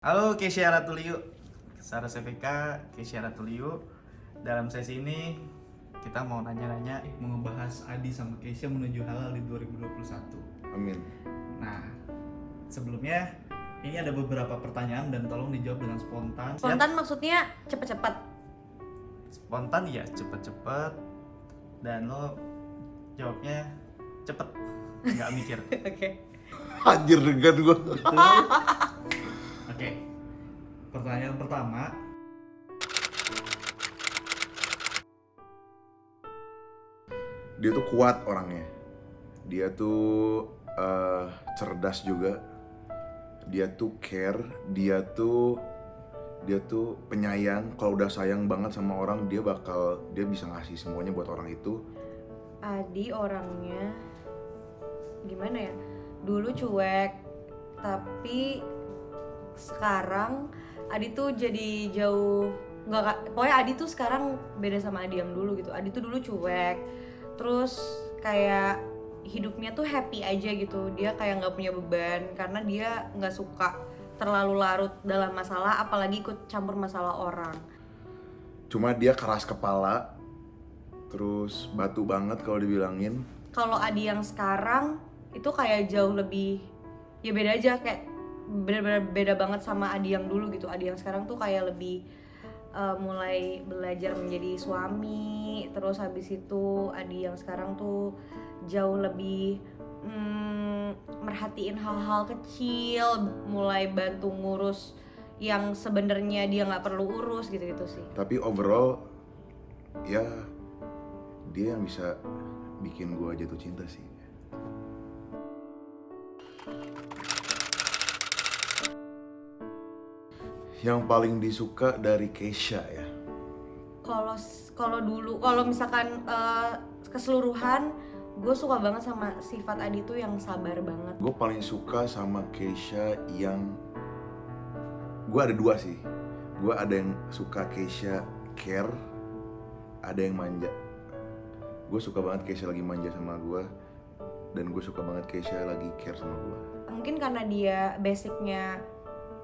Halo Kesia Ratuliu, Sarah CVK, Kesia Ratuliu. Dalam sesi ini kita mau nanya-nanya, mau ngebahas Adi sama Kesia menuju halal di 2021. Amin. Nah, sebelumnya ini ada beberapa pertanyaan dan tolong dijawab dengan spontan. Spontan maksudnya cepet-cepet. Spontan ya, cepet-cepet. Dan lo jawabnya cepet, nggak mikir. Oke. Anjir degan gua. Itu. Oke. Pertanyaan pertama. Dia tuh kuat orangnya. Dia tuh cerdas juga. Dia tuh care. Dia tuh penyayang. Kalau udah sayang banget sama orang, dia bisa ngasih semuanya buat orang itu. Adi orangnya gimana ya? Dulu cuek, tapi sekarang Adi tuh jadi jauh pokoknya Adi tuh sekarang beda sama Adi yang dulu gitu. Adi tuh dulu cuek, terus kayak hidupnya tuh happy aja gitu. Dia kayak nggak punya beban karena dia nggak suka terlalu larut dalam masalah, apalagi ikut campur masalah orang. Cuma dia keras kepala, terus batu banget kalau dibilangin. Kalau Adi yang sekarang itu kayak jauh lebih, ya beda aja, kayak bener-bener beda banget sama Adi yang dulu gitu. Adi yang sekarang tuh kayak lebih mulai belajar menjadi suami. Terus habis itu Adi yang sekarang tuh jauh lebih merhatiin hal-hal kecil, mulai bantu ngurus yang sebenarnya dia nggak perlu urus gitu-gitu sih. Tapi overall, ya dia yang bisa bikin gua jatuh cinta sih. Yang paling disuka dari Kesia ya. Kalau dulu, kalau misalkan keseluruhan, gue suka banget sama sifat Adi tuh yang sabar banget. Gue paling suka sama Kesia yang, gue ada dua sih. Gue ada yang suka Kesia care, ada yang manja. Gue suka banget Kesia lagi manja sama gue, dan gue suka banget Kesia lagi care sama gue. Mungkin karena dia basicnya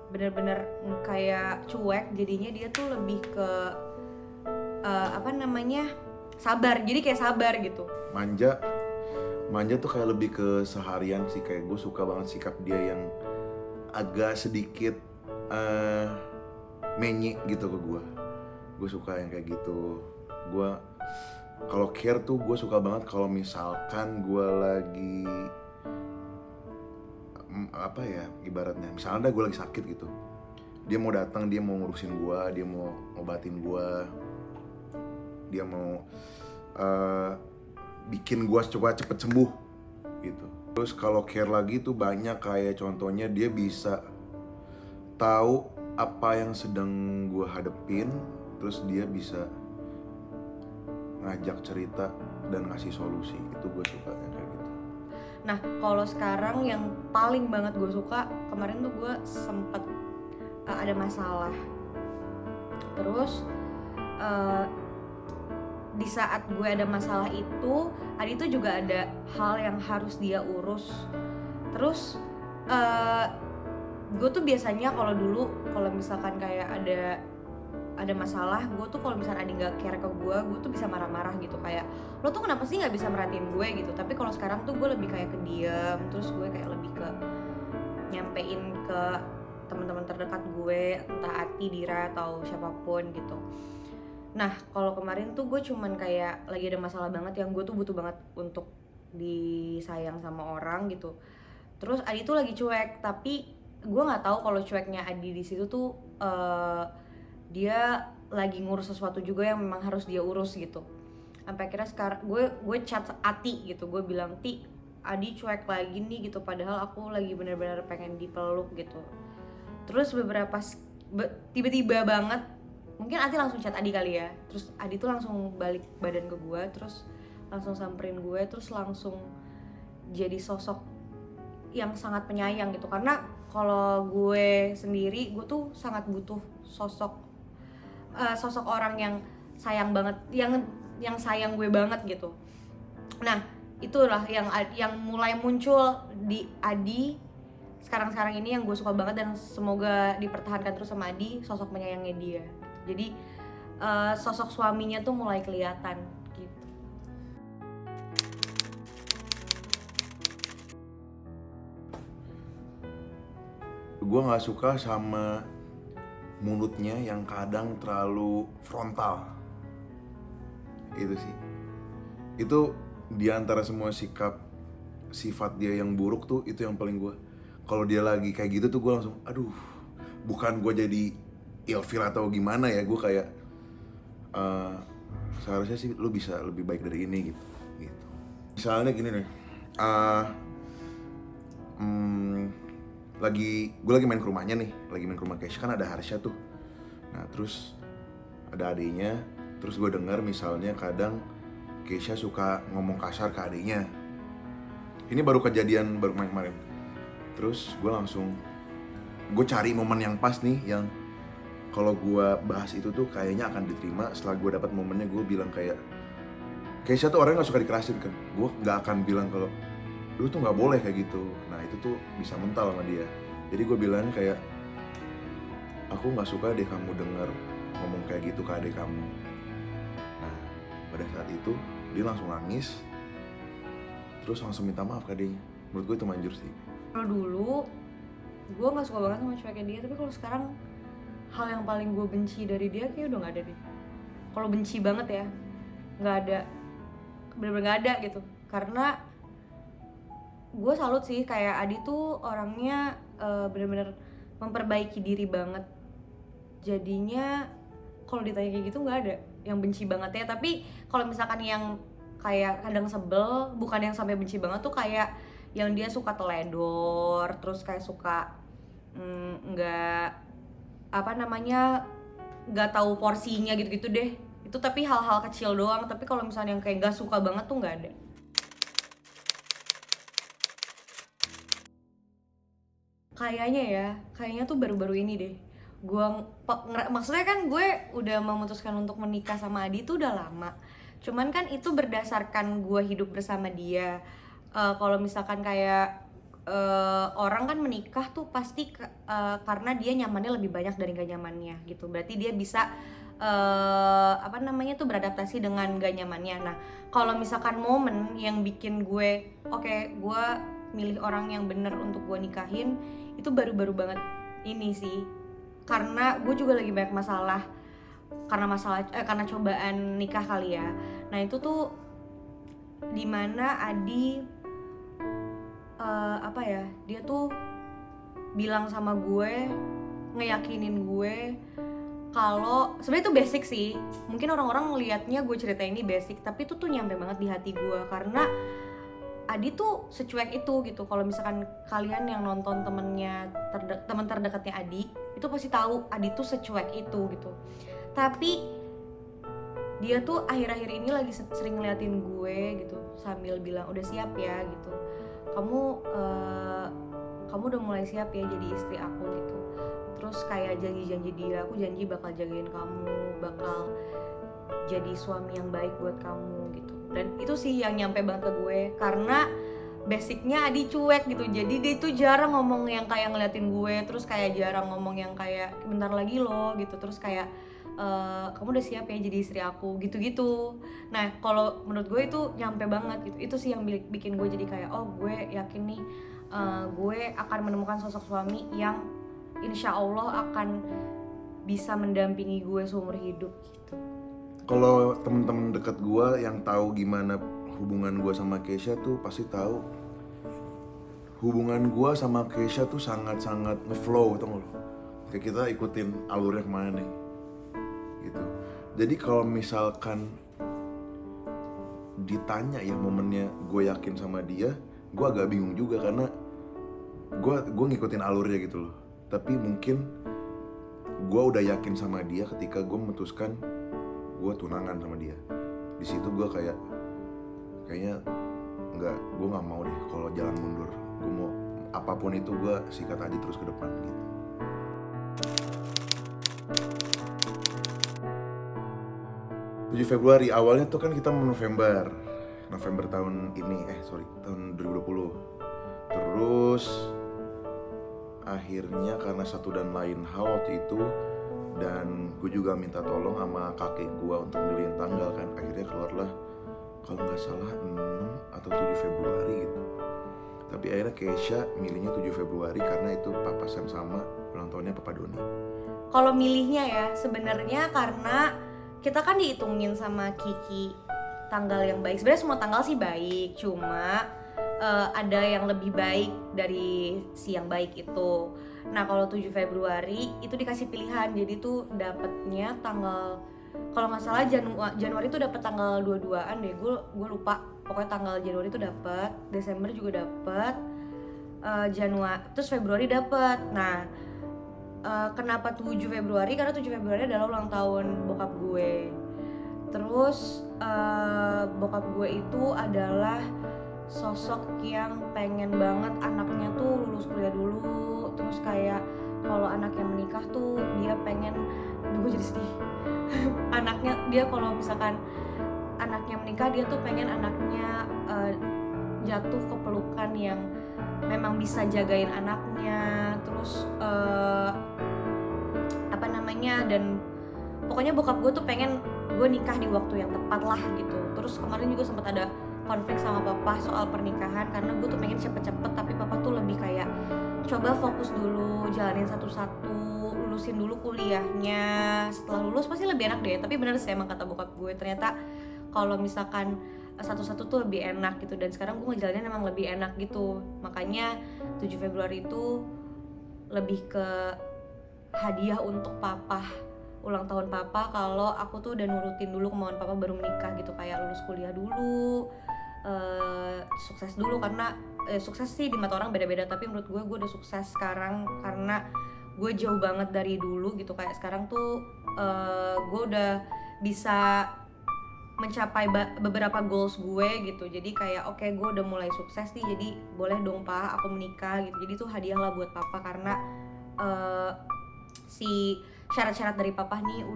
bener-bener kayak cuek, jadinya dia tuh lebih ke sabar. Jadi kayak sabar gitu. Manja tuh kayak lebih ke seharian sih. Kayak gue suka banget sikap dia yang agak sedikit menye gitu ke gue. Gue suka yang kayak gitu. Gue kalau care tuh gue suka banget kalau misalkan gue lagi ibaratnya misalnya gue lagi sakit gitu, dia mau datang, dia mau ngurusin gue, dia mau ngobatin gue, dia mau bikin gue coba cepet sembuh gitu. Terus kalau care lagi tuh banyak, kayak contohnya dia bisa tahu apa yang sedang gue hadepin, terus dia bisa ngajak cerita dan ngasih solusi. Itu gue suka yang kayak gitu. Nah, kalau sekarang yang paling banget gue suka, kemarin tuh gue sempet ada masalah. Terus di saat gue ada masalah itu, Adi tuh juga ada hal yang harus dia urus. Terus gue tuh biasanya kalau dulu, kalau misalkan kayak ada masalah, gue tuh kalau misalnya Adi nggak care ke gue tuh bisa marah-marah gitu, kayak lo tuh kenapa sih nggak bisa merhatiin gue gitu. Tapi kalau sekarang tuh gue lebih kayak kediam, terus gue kayak lebih ke nyampein ke teman-teman terdekat gue, entah Ati, Dira atau siapapun gitu. Nah, kalau kemarin tuh gue cuman kayak lagi ada masalah banget yang gue tuh butuh banget untuk disayang sama orang gitu. Terus Adi tuh lagi cuek, tapi gue nggak tahu kalau cueknya Adi di situ tuh dia lagi ngurus sesuatu juga yang memang harus dia urus gitu. Sampai akhirnya sekarang gue chat Ati gitu, gue bilang, Ti, Adi cuek lagi nih gitu, padahal aku lagi benar-benar pengen dipeluk gitu. Terus tiba-tiba banget, mungkin Ati langsung chat Adi kali ya, terus Adi tuh langsung balik badan ke gue, terus langsung samperin gue, terus langsung jadi sosok yang sangat penyayang gitu. Karena kalau gue sendiri, gue tuh sangat butuh sosok orang yang sayang banget, yang sayang gue banget gitu. Nah, itulah yang mulai muncul di Adi sekarang ini yang gue suka banget dan semoga dipertahankan terus sama Adi, sosok penyayangnya dia. Jadi sosok suaminya tuh mulai kelihatan gitu. Gue nggak suka sama mulutnya yang kadang terlalu frontal. Itu sih. Itu diantara semua sifat dia yang buruk tuh, itu yang paling gue. Kalau dia lagi kayak gitu tuh gue langsung, aduh, bukan gue jadi ilfil atau gimana ya, gue kayak seharusnya sih lu bisa lebih baik dari ini gitu. Misalnya gini nih, gue lagi main ke rumahnya nih, lagi main ke rumah Keisha, kan ada Harsha tuh. Nah terus ada adiknya, terus gue dengar misalnya kadang Keisha suka ngomong kasar ke adiknya. Ini baru kejadian baru kemarin. Terus gue cari momen yang pas nih, yang kalau gue bahas itu tuh kayaknya akan diterima. Setelah gue dapat momennya, gue bilang kayak, Keisha tuh orangnya nggak suka dikerasin kan. Gue nggak akan bilang kalau lu tuh nggak boleh kayak gitu. Nah itu tuh bisa mental sama dia. Jadi gue bilang kayak, aku nggak suka deh kamu denger ngomong kayak gitu ke adik kamu. Nah pada saat itu dia langsung nangis, terus langsung minta maaf ke adiknya. Menurut gue itu manjur sih. Kalau dulu gue nggak suka banget sama cueknya dia, tapi kalau sekarang hal yang paling gue benci dari dia kayak udah nggak ada deh. Kalau benci banget ya, nggak ada, bener-bener nggak ada gitu. Karena gue salut sih, kayak Adi tuh orangnya bener-bener memperbaiki diri banget. Jadinya kalau ditanya kayak gitu nggak ada yang benci banget ya. Tapi kalau misalkan yang kayak kadang sebel, bukan yang sampai benci banget tuh, kayak yang dia suka teledor, terus kayak suka nggak nggak tahu porsinya gitu-gitu deh. Itu tapi hal-hal kecil doang. Tapi kalau misalnya yang kayak nggak suka banget tuh nggak ada. Kayaknya tuh baru-baru ini deh. Maksudnya kan gue udah memutuskan untuk menikah sama Adi tuh udah lama. Cuman kan itu berdasarkan gue hidup bersama dia. Kalau misalkan kayak orang kan menikah tuh pasti karena dia nyamannya lebih banyak dari gak nyamannya gitu. Berarti dia bisa tuh beradaptasi dengan gak nyamannya. Nah kalau misalkan momen yang bikin gue gue milih orang yang bener untuk gue nikahin, itu baru-baru banget ini sih. Karena gue juga lagi banyak masalah karena cobaan nikah kali ya. Nah itu tuh dimana Adi dia tuh bilang sama gue, ngeyakinin gue kalau sebenarnya itu basic sih. Mungkin orang-orang ngelihatnya gue cerita ini basic, tapi itu tuh nyampe banget di hati gue. Karena Adi tuh secuek itu gitu. Kalau misalkan kalian yang nonton teman terdekatnya Adi, itu pasti tahu Adi tuh secuek itu gitu. Tapi dia tuh akhir-akhir ini lagi sering ngeliatin gue gitu, sambil bilang udah siap ya gitu. Kamu udah mulai siap ya jadi istri aku gitu. Terus kayak janji dia, aku janji bakal jagain kamu, bakal jadi suami yang baik buat kamu gitu. Dan itu sih yang nyampe banget ke gue, karena basicnya Adi cuek gitu. Jadi dia tuh jarang ngomong yang kayak ngeliatin gue, terus kayak jarang ngomong yang kayak bentar lagi loh gitu. Terus kayak kamu udah siap ya jadi istri aku gitu-gitu. Nah kalau menurut gue itu nyampe banget gitu. Itu sih yang bikin gue jadi kayak gue yakin nih gue akan menemukan sosok suami yang insya Allah akan bisa mendampingi gue seumur hidup gitu. Kalau temen-temen deket gue yang tahu gimana hubungan gue sama Keisha tuh pasti tahu hubungan gue sama Keisha tuh sangat-sangat ngeflow, tau gak lo? Kayak kita ikutin alurnya kemana nih gitu. Jadi kalau misalkan ditanya ya momennya gue yakin sama dia, gue agak bingung juga karena gue ngikutin alurnya gitu loh. Tapi mungkin gue udah yakin sama dia ketika gue memutuskan gue tunangan sama dia. Di situ gue kayaknya gue nggak mau deh kalau jalan mundur. Gue mau apapun itu gue sikat aja terus ke depan gitu. Februari awalnya tuh kan kita November tahun ini tahun 2020. Terus akhirnya karena satu dan lain hal waktu itu, dan gue juga minta tolong sama kakek gue untuk milihin tanggal kan, akhirnya keluarlah kalau nggak salah 6 atau 7 Februari gitu. Tapi akhirnya Keisha milihnya 7 Februari karena itu papasan sama ulang tahunnya Papa Doni. Kalau milihnya ya sebenarnya karena kita kan dihitungin sama Kiki tanggal yang baik. Sebenarnya semua tanggal sih baik, cuma ada yang lebih baik dari si yang baik itu. Nah kalau 7 Februari itu dikasih pilihan, jadi tuh dapetnya tanggal, kalau nggak salah Januari tuh dapet tanggal 22-an deh, gue lupa. Pokoknya tanggal Januari tuh dapet, Desember juga dapet, Januari, terus Februari dapet. Nah kenapa 7 Februari? Karena 7 Februari adalah ulang tahun bokap gue. Terus bokap gue itu adalah sosok yang pengen banget anaknya tuh lulus kuliah dulu. Terus kayak kalau anaknya menikah tuh dia pengen, gue jadi sedih. Anaknya, dia kalau misalkan anaknya menikah, dia tuh pengen anaknya jatuh ke pelukan yang memang bisa jagain anaknya. Terus dan pokoknya bokap gue tuh pengen gue nikah di waktu yang tepat lah gitu. Terus kemarin juga sempat ada konflik sama papa soal pernikahan karena gue tuh pengen cepet-cepet, tapi papa tuh lebih kayak coba fokus dulu, jalanin satu-satu, lulusin dulu kuliahnya, setelah lulus pasti lebih enak deh. Tapi bener sih emang kata bokap gue, ternyata kalau misalkan satu-satu tuh lebih enak gitu, dan sekarang gue ngejalanin emang lebih enak gitu. Makanya 7 Februari itu lebih ke hadiah untuk papa, ulang tahun papa, kalau aku tuh udah nurutin dulu kemauan papa baru menikah gitu, kayak lulus kuliah dulu, sukses dulu. Karena sukses sih di mata orang beda-beda, tapi menurut gue udah sukses sekarang karena gue jauh banget dari dulu gitu. Kayak sekarang tuh gue udah bisa mencapai beberapa goals gue gitu. Jadi kayak oke, gue udah mulai sukses nih, jadi boleh dong pak aku menikah gitu. Jadi tuh hadiah lah buat papa karena si syarat-syarat dari papa nih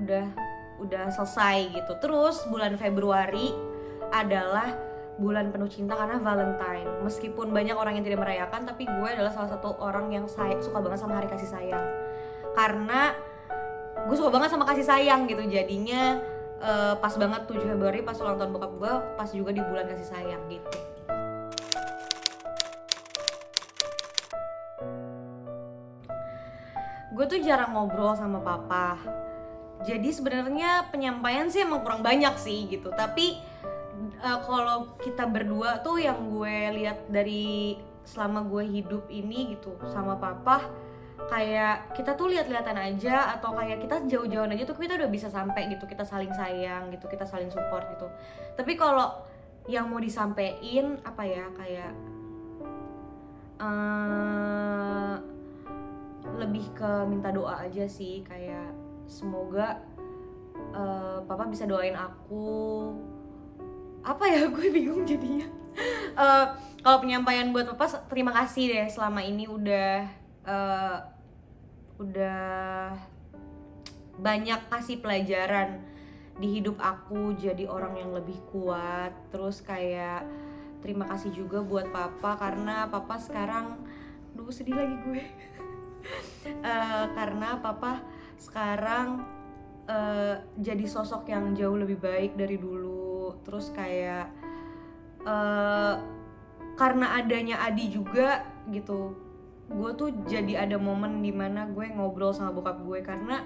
udah selesai gitu. Terus bulan Februari adalah bulan penuh cinta karena Valentine. Meskipun banyak orang yang tidak merayakan, tapi gue adalah salah satu orang yang suka banget sama hari kasih sayang. Karena gue suka banget sama kasih sayang gitu. Jadinya pas banget 7 Februari pas ulang tahun bokap gue, pas juga di bulan kasih sayang gitu. Gue tuh jarang ngobrol sama papa, jadi sebenarnya penyampaian sih emang kurang banyak sih gitu. Tapi kalau kita berdua tuh yang gue lihat dari selama gue hidup ini gitu sama papa, kayak kita tuh lihat-lihatan aja, atau kayak kita jauh-jauhan aja tuh kita udah bisa sampai gitu, kita saling sayang gitu, kita saling support gitu. Tapi kalau yang mau disampein apa ya, kayak lebih ke minta doa aja sih, kayak semoga papa bisa doain aku. Apa ya, gue bingung jadinya. Kalau penyampaian buat papa, terima kasih deh selama ini udah banyak kasih pelajaran di hidup aku jadi orang yang lebih kuat. Terus kayak terima kasih juga buat papa karena papa sekarang, sedih lagi gue. Karena papa sekarang jadi sosok yang jauh lebih baik dari dulu. Terus kayak karena adanya Adi juga gitu, gue tuh jadi ada momen dimana gue ngobrol sama bokap gue. Karena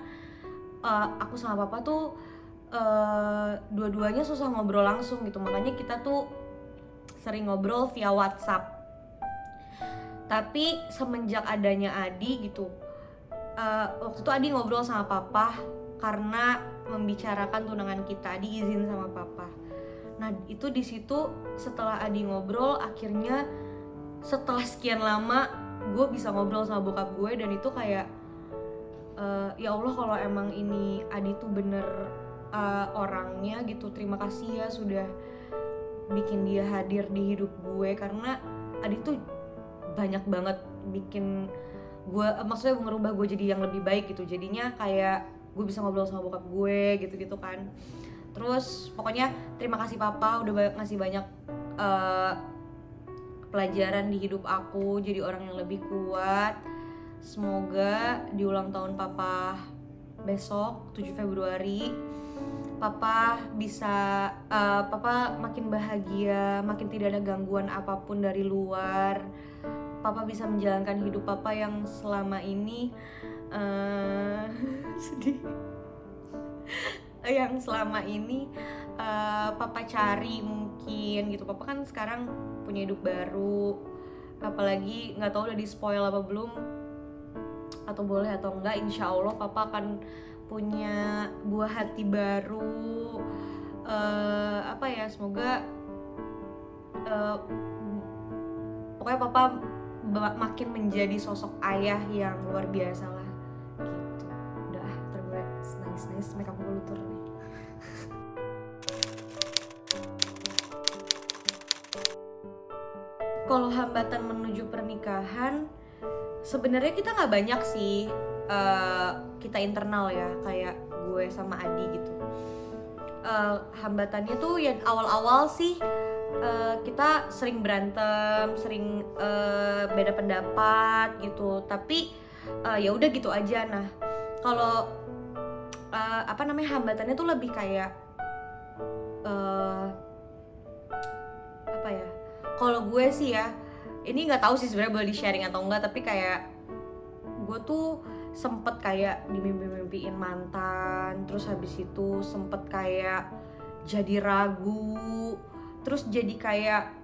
aku sama papa tuh dua-duanya susah ngobrol langsung gitu, makanya kita tuh sering ngobrol via WhatsApp. Tapi semenjak adanya Adi gitu, waktu itu Adi ngobrol sama papa karena membicarakan tunangan kita. Adi izin sama papa. Nah itu di situ setelah Adi ngobrol, akhirnya setelah sekian lama gue bisa ngobrol sama bokap gue. Dan itu kayak ya Allah, kalau emang ini Adi tuh bener orangnya gitu, terima kasih ya sudah bikin dia hadir di hidup gue. Karena Adi tuh banyak banget bikin gue, maksudnya ngerubah gue jadi yang lebih baik gitu. Jadinya kayak gue bisa ngobrol sama bokap gue gitu-gitu kan. Terus pokoknya terima kasih papa udah ngasih banyak pelajaran di hidup aku, jadi orang yang lebih kuat. semoga di ulang tahun papa besok 7 Februari papa bisa papa makin bahagia, makin tidak ada gangguan apapun dari luar. Papa bisa menjalankan hidup papa yang selama ini sedih. Yang selama ini papa cari mungkin gitu. Papa kan sekarang punya hidup baru. Apalagi nggak tahu udah di spoil apa belum, atau boleh atau enggak. Insya Allah papa akan punya buah hati baru. Semoga pokoknya papa makin menjadi sosok ayah yang luar biasa lah gitu. Udah nice makeup gue luntur nih. Kalau hambatan menuju pernikahan, sebenarnya kita nggak banyak sih, kita internal ya, kayak gue sama Adi gitu. Hambatannya tuh ya awal-awal sih kita sering berantem, sering beda pendapat gitu. Tapi ya udah gitu aja. Nah, kalau hambatannya tuh lebih kayak kalau gue sih ya, ini nggak tahu sih sebenarnya boleh di sharing atau enggak, tapi kayak gue tuh sempet kayak dimimpi-mimpiin mantan, terus habis itu sempet kayak jadi ragu, terus jadi kayak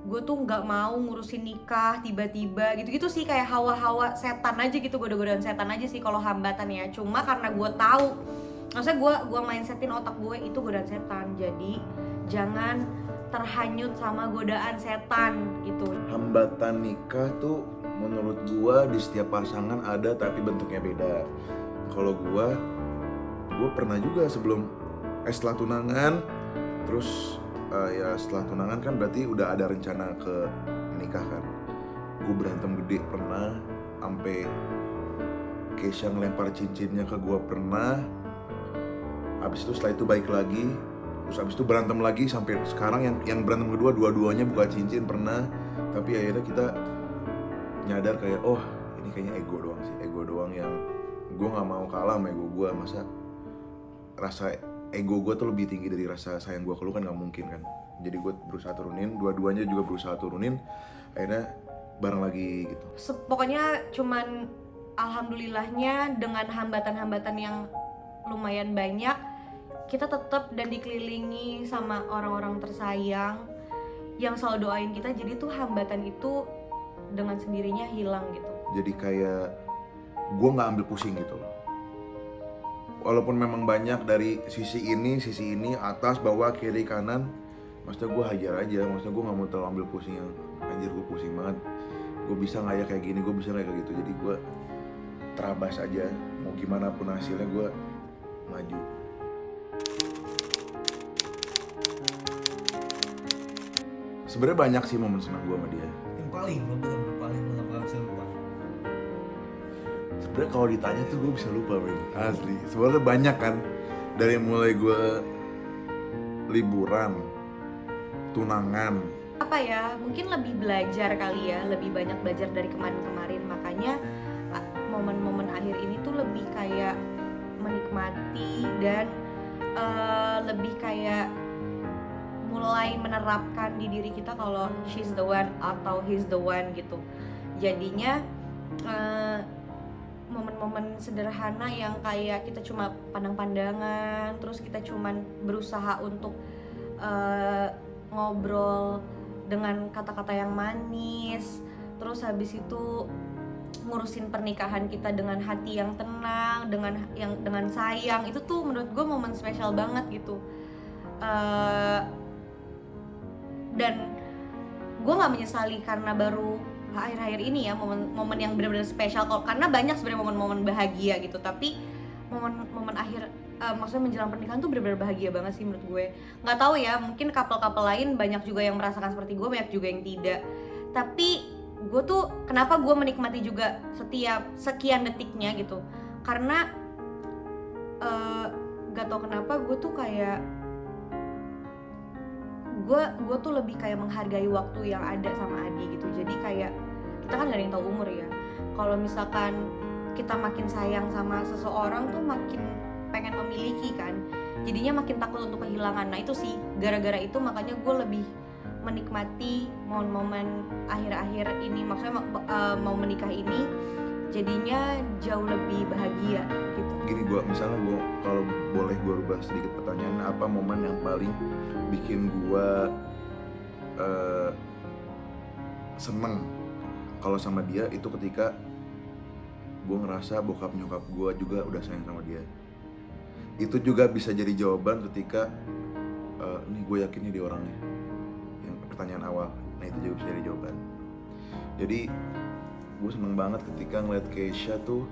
gue tuh nggak mau ngurusin nikah tiba-tiba gitu-gitu sih, kayak hawa-hawa setan aja gitu, goda-godaan setan aja sih kalau hambatan ya. Cuma karena gue tahu, maksudnya gue mindsetin otak gue itu godaan setan, jadi jangan terhanyut sama godaan setan gitu. Hambatan nikah tuh menurut gua di setiap pasangan ada tapi bentuknya beda. Kalau gua pernah juga sebelum setelah tunangan, terus ya setelah tunangan kan berarti udah ada rencana ke nikah kan. Gua berantem gede pernah, sampai Keisha ngelempar cincinnya ke gua pernah. Habis itu setelah itu baik lagi. Terus abis itu berantem lagi sampai sekarang yang berantem kedua dua-duanya buka cincin pernah. Tapi akhirnya kita nyadar kayak oh ini kayaknya ego doang yang gue nggak mau kalah sama ego gue. Masa rasa ego gue tuh lebih tinggi dari rasa sayang gue ke lu kan nggak mungkin kan. Jadi gue berusaha turunin, dua-duanya juga berusaha turunin, akhirnya bareng lagi gitu. Pokoknya cuman alhamdulillahnya dengan hambatan-hambatan yang lumayan banyak, kita tetap dan dikelilingi sama orang-orang tersayang yang selalu doain kita. Jadi tuh hambatan itu dengan sendirinya hilang gitu. Jadi kayak gue nggak ambil pusing gitu loh. Walaupun memang banyak dari sisi ini, atas, bawah, kiri, kanan, maksudnya gue hajar aja. Maksudnya gue nggak mau terlalu ambil pusing yang anjir gue pusing banget. Gue bisa nggak ya kayak gini, gue bisa nggak kayak gitu. Jadi gue terabas aja. Mau gimana pun hasilnya gue maju. Sebenarnya banyak sih momen senang gue sama dia. Yang paling lo bener-bener paling lo gak bisa lupa. Sebenarnya kalau ditanya tuh gue bisa lupa, men. Asli. Sebenarnya banyak kan. Dari mulai gue liburan, tunangan. Apa ya? Mungkin lebih belajar kali ya, lebih banyak belajar dari kemarin-kemarin. Makanya momen-momen akhir ini tuh lebih kayak menikmati dan lebih kayak mulai menerapkan di diri kita kalau she's the one atau he's the one gitu. Jadinya momen-momen sederhana yang kayak kita cuma pandang-pandangan, terus kita cuma berusaha untuk ngobrol dengan kata-kata yang manis, terus habis itu ngurusin pernikahan kita dengan hati yang tenang, dengan sayang. Itu tuh menurut gue momen spesial banget gitu. Dan gue nggak menyesali karena baru akhir-akhir ini ya momen yang benar-benar spesial. Karena banyak sebenarnya momen-momen bahagia gitu, tapi momen akhir maksudnya menjelang pernikahan tuh benar-benar bahagia banget sih menurut gue. Nggak tahu ya, mungkin couple-couple lain banyak juga yang merasakan seperti gue, banyak juga yang tidak. Tapi gue tuh kenapa gue menikmati juga setiap sekian detiknya gitu, karena gak tau kenapa gue tuh kayak gue tuh lebih kayak menghargai waktu yang ada sama Adi gitu. Jadi kayak kita kan gak ada yang tahu umur ya, kalau misalkan kita makin sayang sama seseorang tuh makin pengen memiliki kan, jadinya makin takut untuk kehilangan. Nah itu sih, gara-gara itu makanya gue lebih menikmati momen-momen akhir-akhir ini, maksudnya mau menikah ini jadinya jauh lebih bahagia gitu. Gini, misalnya gue kalau boleh gue rubah sedikit pertanyaan, apa momen yang paling bikin gue seneng kalau sama dia itu ketika gue ngerasa bokap nyokap gue juga udah sayang sama dia. Itu juga bisa jadi jawaban ketika nih gue yakin nih dia orangnya, yang pertanyaan awal. Nah itu juga bisa jadi jawaban. Jadi gue seneng banget ketika ngeliat Keisha tuh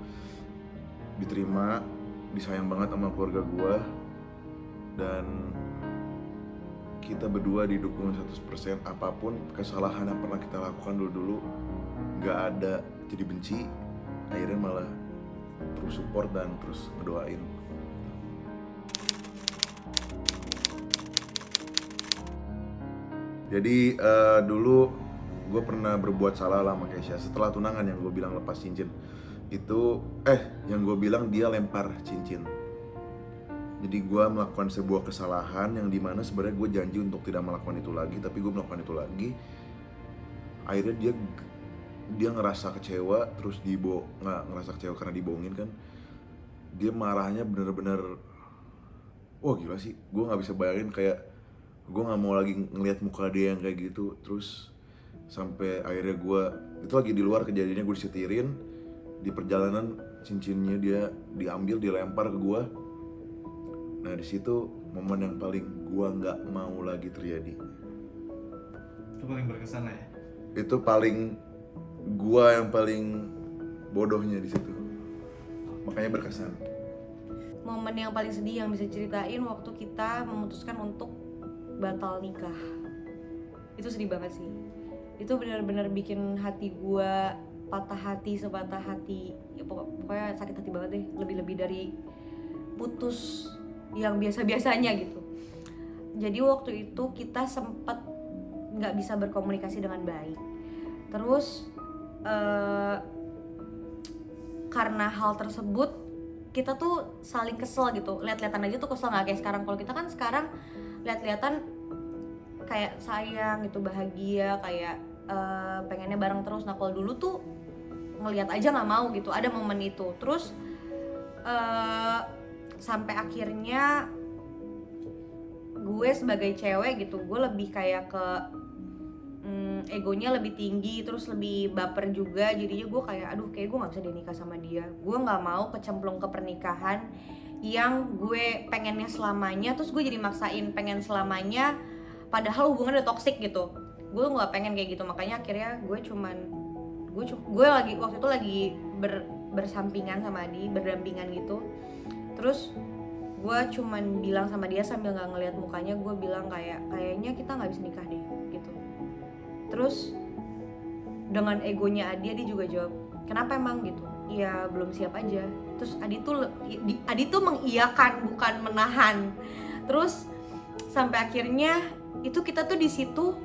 diterima, disayang banget sama keluarga gue, dan kita berdua didukung 100%. Apapun kesalahan yang pernah kita lakukan dulu gak ada jadi benci, akhirnya malah terus support dan terus ngedoain. Jadi dulu gue pernah berbuat salah lah sama Keisha setelah tunangan, yang gue bilang lepas cincin itu, yang gue bilang dia lempar cincin. Jadi gue melakukan sebuah kesalahan yang dimana sebenarnya gue janji untuk tidak melakukan itu lagi, tapi gue melakukan itu lagi. Akhirnya dia ngerasa kecewa, terus nggak ngerasa kecewa karena dibohongin kan. Dia marahnya bener-bener, wah gila sih, gue nggak bisa bayangin, kayak gue nggak mau lagi ngelihat muka dia yang kayak gitu. Terus sampai akhirnya gue itu lagi di luar kejadiannya, gue disetirin di perjalanan, cincinnya dia diambil, dilempar ke gue. Nah di situ momen yang paling gue nggak mau lagi terjadi. Itu paling berkesan lah ya. Itu paling gue yang paling bodohnya di situ, makanya berkesan. Momen yang paling sedih yang bisa ceritain waktu kita memutuskan untuk batal nikah. Itu sedih banget sih. Itu benar-benar bikin hati gue patah hati, sepatah hati. Ya pokoknya sakit hati banget deh. Lebih-lebih dari putus yang biasa-biasanya gitu. Jadi waktu itu kita sempat nggak bisa berkomunikasi dengan baik. Terus karena hal tersebut kita tuh saling kesel gitu. Lihat-lihatan aja tuh kesel, nggak kayak sekarang. Kalau kita kan sekarang lihat-lihatan kayak sayang gitu, bahagia, kayak pengennya bareng terus. Nah kalau dulu tuh ngelihat aja nggak mau gitu. Ada momen itu. Terus sampai akhirnya gue sebagai cewek gitu, gue lebih kayak ke egonya lebih tinggi, terus lebih baper juga. Jadinya gue kayak aduh, kayak gue nggak bisa nikah sama dia. Gue nggak mau kecemplung ke pernikahan yang gue pengennya selamanya, terus gue jadi maksain pengen selamanya padahal hubungan udah toksik gitu. Gue nggak pengen kayak gitu. Makanya akhirnya gue lagi waktu itu lagi bersampingan sama Adi, berdampingan gitu. Terus gue cuman bilang sama dia sambil nggak ngelihat mukanya, gue bilang kayaknya kita nggak bisa nikah deh gitu. Terus dengan egonya Adi juga jawab, kenapa emang gitu? Ya belum siap aja. Terus Adi tuh mengiyakan, bukan menahan. Terus sampai akhirnya itu kita tuh di situ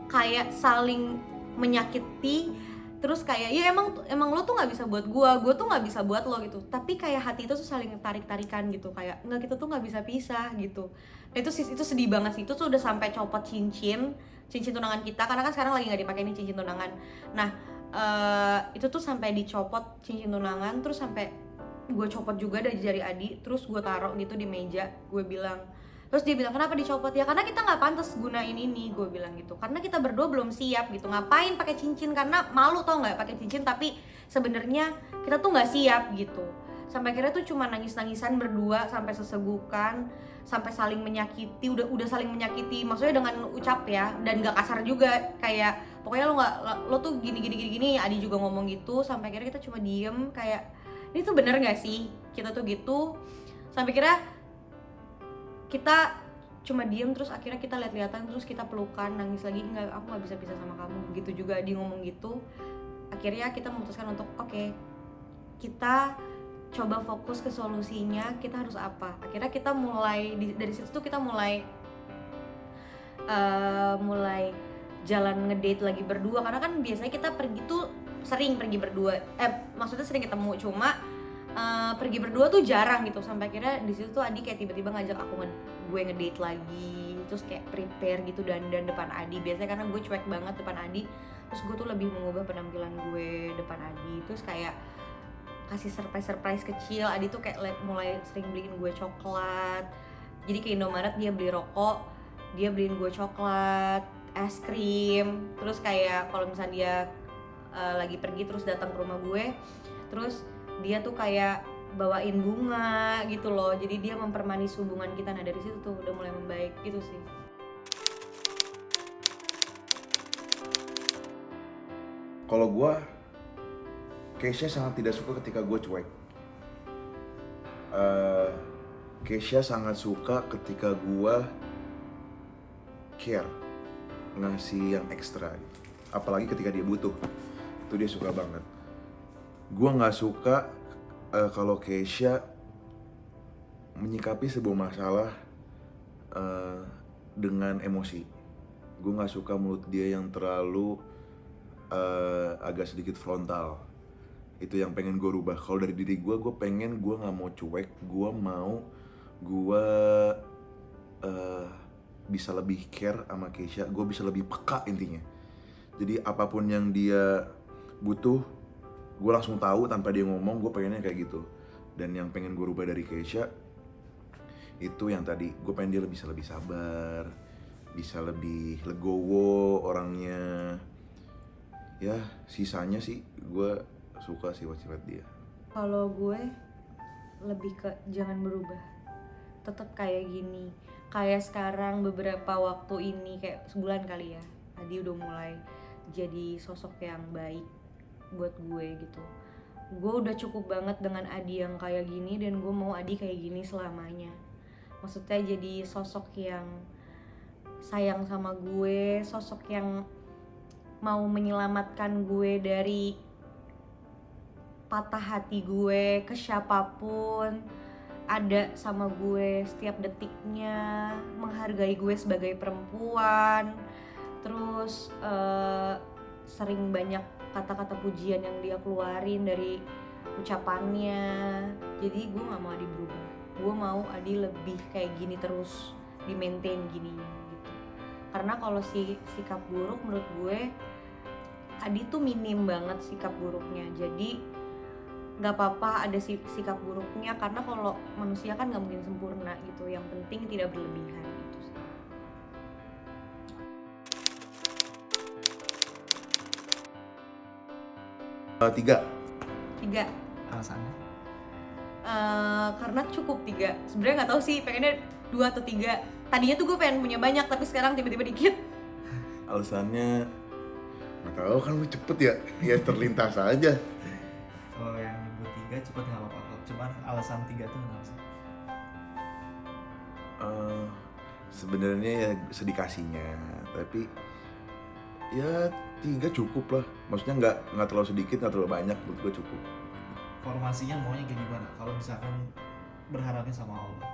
kayak saling menyakiti. Terus kayak ya emang lo tuh nggak bisa buat gue tuh nggak bisa buat lo gitu. Tapi kayak hati itu tuh saling tarik-tarikan gitu, kayak nggak, kita tuh nggak bisa pisah gitu. Nah itu sedih banget sih. Itu tuh udah sampai copot cincin tunangan kita, karena kan sekarang lagi nggak dipakai nih cincin tunangan. Nah itu tuh sampai dicopot cincin tunangan, terus sampai gue copot juga dari jari Adi, terus gue taruh gitu di meja. Terus dia bilang, kenapa dicopot? Ya karena kita nggak pantas gunain ini, gue bilang gitu. Karena kita berdua belum siap gitu. Ngapain pakai cincin? Karena malu tau nggak pakai cincin, tapi sebenarnya kita tuh nggak siap gitu. Sampai akhirnya tuh cuma nangis-nangisan berdua sampai sesegukan, sampai saling menyakiti. Udah saling menyakiti, maksudnya dengan ucap ya, dan nggak kasar juga. Kayak pokoknya lo tuh gini. Adi juga ngomong gitu. Sampai akhirnya kita cuma diem kayak, ini tuh bener nggak sih kita tuh gitu. Sampai akhirnya kita cuma diem, terus akhirnya kita lihat-lihatan, terus kita pelukan, nangis lagi, enggak, aku nggak bisa pisah sama kamu. Begitu juga dia ngomong gitu. Akhirnya kita memutuskan untuk oke, kita coba fokus ke solusinya, kita harus apa. Akhirnya kita mulai dari situ tuh kita mulai jalan ngedate lagi berdua. Karena kan biasanya kita pergi tuh sering pergi berdua, maksudnya sering ketemu, cuma pergi berdua tuh jarang gitu. Sampai akhirnya di situ tuh Adi kayak tiba-tiba ngajak gue ngedate lagi, terus kayak prepare gitu dandan depan Adi. Biasanya karena gue cuek banget depan Adi, terus gue tuh lebih mengubah penampilan gue depan Adi. Terus kayak kasih surprise kecil. Adi tuh kayak mulai sering beliin gue coklat. Jadi ke Indomaret dia beli rokok, dia beliin gue coklat, es krim. Terus kayak kalau misalnya dia lagi pergi terus datang ke rumah gue, terus dia tuh kayak bawain bunga gitu loh. Jadi dia mempermanis hubungan kita. Nah dari situ tuh udah mulai membaik gitu sih. Kalau gue, Keisha sangat tidak suka ketika gue cuek. Keisha sangat suka ketika gue care, ngasih yang ekstra, apalagi ketika dia butuh. Itu dia suka banget. Gue nggak suka kalau Keisha menyikapi sebuah masalah dengan emosi. Gue nggak suka mulut dia yang terlalu agak sedikit frontal. Itu yang pengen gue rubah. Kalau dari diri gue pengen gue nggak mau cuek. Gue mau gue bisa lebih care sama Keisha. Gue bisa lebih peka intinya. Jadi apapun yang dia butuh, gue langsung tahu tanpa dia ngomong. Gue pengennya kayak gitu. Dan yang pengen gue rubah dari Keisha itu yang tadi, gue pengen dia bisa lebih sabar, bisa lebih legowo orangnya. Ya sisanya sih gue suka sifat-sifat dia. Kalau gue lebih ke jangan berubah, tetap kayak gini. Kayak sekarang beberapa waktu ini, kayak sebulan kali ya, Adi udah mulai jadi sosok yang baik buat gue gitu. Gue udah cukup banget dengan Adi yang kayak gini, dan gue mau Adi kayak gini selamanya. Maksudnya jadi sosok yang sayang sama gue, sosok yang mau menyelamatkan gue dari patah hati gue ke siapapun, ada sama gue setiap detiknya, menghargai gue sebagai perempuan. Terus sering banyak kata-kata pujian yang dia keluarin dari ucapannya. Jadi gue gak mau Adi berubah. Gue mau Adi lebih kayak gini terus, di maintain gininya gitu. Karena kalau sikap buruk menurut gue, Adi tuh minim banget sikap buruknya. Jadi gak apa-apa ada sikap buruknya, karena kalau manusia kan gak mungkin sempurna gitu. Yang penting tidak berlebihan gitu sih. Tiga. Alasannya? Karena cukup 3. Sebenarnya nggak tahu sih, pengennya 2 atau 3. Tadinya tuh gue pengen punya banyak, tapi sekarang tiba-tiba dikit. Alasannya nggak tahu, kan lu cepet ya, ya terlintas aja. Kalau yang nyebut 3 cepet nggak apa-apa. Cuman alasan 3 tuh kenapa sih? Sebenarnya ya sedikasinya, tapi ya 3 cukup lah. Maksudnya nggak terlalu sedikit, nggak terlalu banyak, menurut gue cukup. Formasinya maunya kayak gimana? Kalau misalkan berharapnya sama Allah?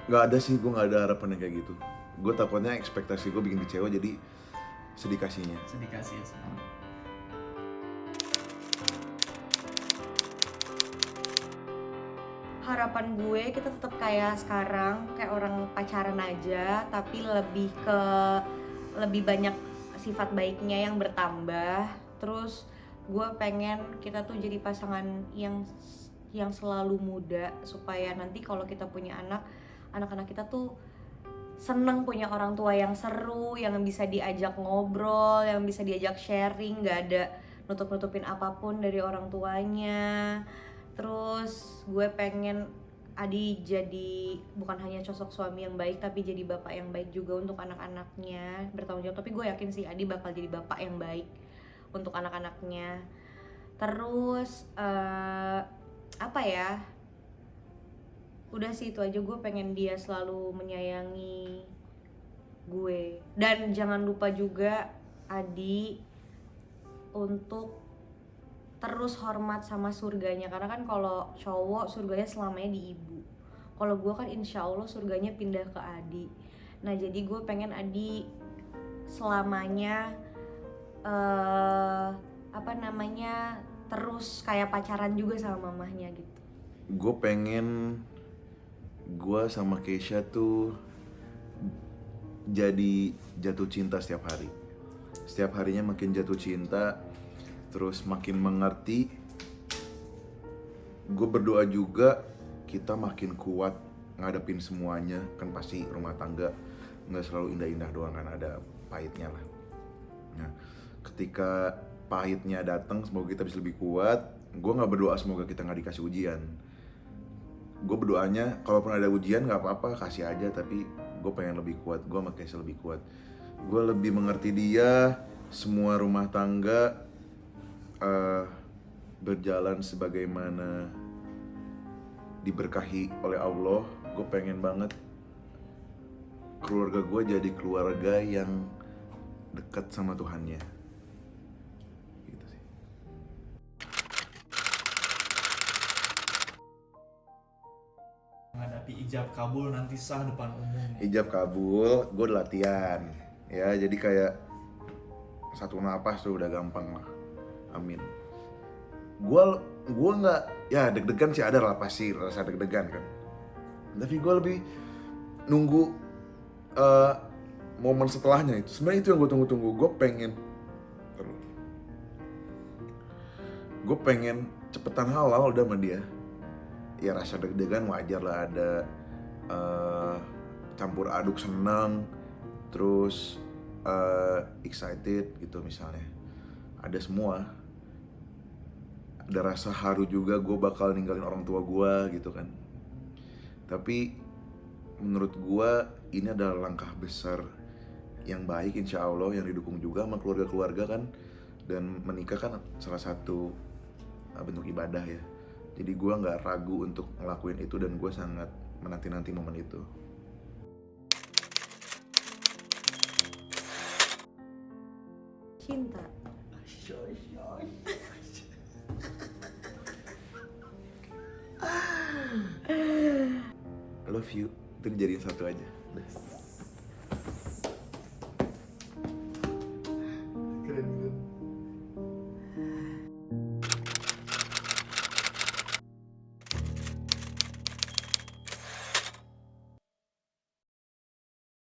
Nggak ada sih, gue nggak ada harapan yang kayak gitu. Gue takutnya ekspektasi gue bikin kecewa, jadi sedikasinya. Sedikasi ya sama. Harapan gue kita tetap kayak sekarang, kayak orang pacaran aja, tapi lebih banyak sifat baiknya yang bertambah. Terus gue pengen kita tuh jadi pasangan yang selalu muda, supaya nanti kalau kita punya anak-anak kita tuh seneng punya orang tua yang seru, yang bisa diajak ngobrol, yang bisa diajak sharing, gak ada nutup-nutupin apapun dari orang tuanya. Terus gue pengen Adi jadi bukan hanya sosok suami yang baik, tapi jadi bapak yang baik juga untuk anak-anaknya, bertanggung jawab. Tapi gue yakin sih Adi bakal jadi bapak yang baik untuk anak-anaknya. Terus apa ya, udah sih itu aja. Gue pengen dia selalu menyayangi gue. Dan jangan lupa juga Adi untuk terus hormat sama surganya, karena kan kalau cowok surganya selamanya di ibu. Kalau gue kan insya Allah surganya pindah ke Adi. Nah jadi gue pengen Adi selamanya apa namanya terus kayak pacaran juga sama mamahnya gitu. Gue pengen gue sama Keisha tuh jadi jatuh cinta setiap hari. Setiap harinya makin jatuh cinta, terus makin mengerti. Gue berdoa juga kita makin kuat ngadepin semuanya. Kan pasti rumah tangga nggak selalu indah-indah doang, kan ada pahitnya lah. Nah, ketika pahitnya datang, semoga kita bisa lebih kuat. Gue nggak berdoa semoga kita nggak dikasih ujian. Gue berdoanya kalaupun ada ujian nggak apa-apa, kasih aja, tapi gue pengen lebih kuat. Gue sama Keisha lebih kuat. Gue lebih mengerti dia. Semua rumah tangga berjalan sebagaimana diberkahi oleh Allah. Gue pengen banget keluarga gue jadi keluarga yang dekat sama Tuhannya. Gitu sih. Menghadapi ijab kabul nanti sah depan umum. Ijab kabul, gue udah latihan. Ya, jadi kayak satu napas tuh udah gampang lah. Amin. Gue nggak, ya deg-degan sih ada lah, pasti rasa deg-degan kan. Tapi gue lebih nunggu momen setelahnya itu. Sebenarnya itu yang gue tunggu-tunggu. Gue pengen cepetan halal udah sama dia. Ya rasa deg-degan wajar lah, ada campur aduk senang, terus excited gitu misalnya. Ada semua. Ada rasa haru juga, gue bakal ninggalin orang tua gue gitu kan. Tapi menurut gue ini adalah langkah besar yang baik, insya Allah, yang didukung juga sama keluarga-keluarga kan. Dan menikah kan salah satu bentuk ibadah ya. Jadi gue gak ragu untuk ngelakuin itu, dan gue sangat menanti-nanti momen itu. Cinta. I love you. Itu dijadiin satu aja. Udah.